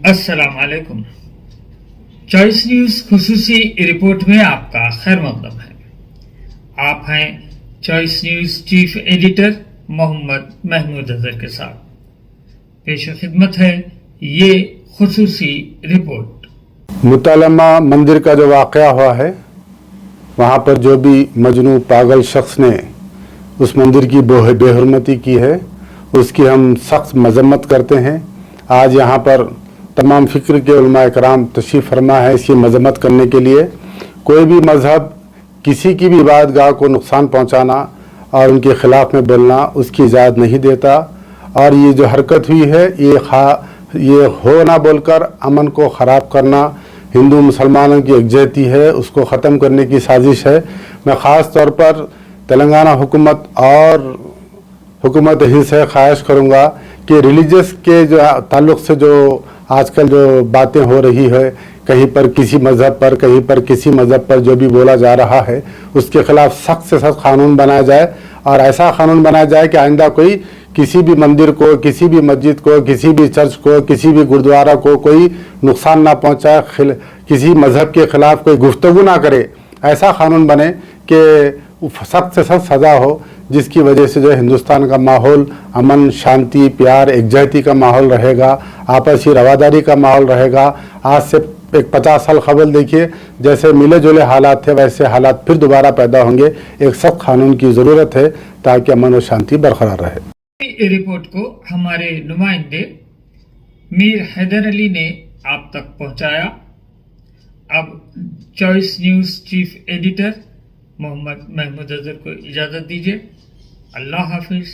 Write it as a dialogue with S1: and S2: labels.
S1: अस्सलाम वालेकुम। Choice news खुसूसी report में आपका खैर मकदम है। आप हैं Choice News chief editor Mohammad Mahmood Azhar के साथ। पेश खिदमत है ये खुसूसी रिपोर्ट।
S2: मुतालमा मंदिर का जो वाक़या हुआ है, वहाँ पर जो भी मजनू पागल शख्स ने उस मंदिर की बेहुरमती की है, उसकी हम सख्त मजम्मत करते हैं। आज यहाँ पर तमाम फ़िक्र के उलमा इकराम तशरीफ़ फरमा है इसकी मजम्मत करने के लिए। कोई भी मज़हब किसी की भी इबादतगाह को नुकसान पहुँचाना और उनके ख़िलाफ़ में बोलना उसकी इजाज़त नहीं देता। और ये जो हरकत हुई है ये हो ना बोलकर अमन को ख़राब करना हिंदू मुसलमानों की एकजहती है, उसको ख़त्म करने की साजिश है। मैं ख़ास तौर पर तेलंगाना हुकूमत और हुकूमत हिंद से ख्वाहिश करूँगा कि रिलीजियस के जो ताल्लुक़ से जो आजकल जो बातें हो रही है, कहीं पर किसी मज़हब पर, कहीं पर किसी मज़हब पर जो भी बोला जा रहा है, उसके ख़िलाफ़ सख्त से सख्त क़ानून बनाया जाए। और ऐसा क़ानून बनाया जाए कि आइंदा कोई किसी भी मंदिर को, किसी भी मस्जिद को, किसी भी चर्च को, किसी भी गुरुद्वारा को कोई नुकसान ना पहुँचाए, किसी मज़हब के ख़िलाफ़ कोई गुफ्तगू ना करे। ऐसा क़ानून बने कि सख्त से सख्त सज़ा हो, जिसकी वजह से जो हिंदुस्तान का माहौल अमन, शांति, प्यार, एकजहती का माहौल रहेगा, आपसी रवादारी का माहौल रहेगा। आज से एक 50 साल कबल देखिए जैसे मिले जुले हालात थे, वैसे हालात फिर दोबारा पैदा होंगे। एक सख्त कानून की ज़रूरत है ताकि अमन और शांति बरकरार रहे।
S1: रिपोर्ट को हमारे नुमाइंदे मीर हैदर अली ने आप तक पहुंचाया। अब Choice News chief editor Mohammad Mahmood Azhar को इजाज़त दीजिए। अल्लाह हाफिज़।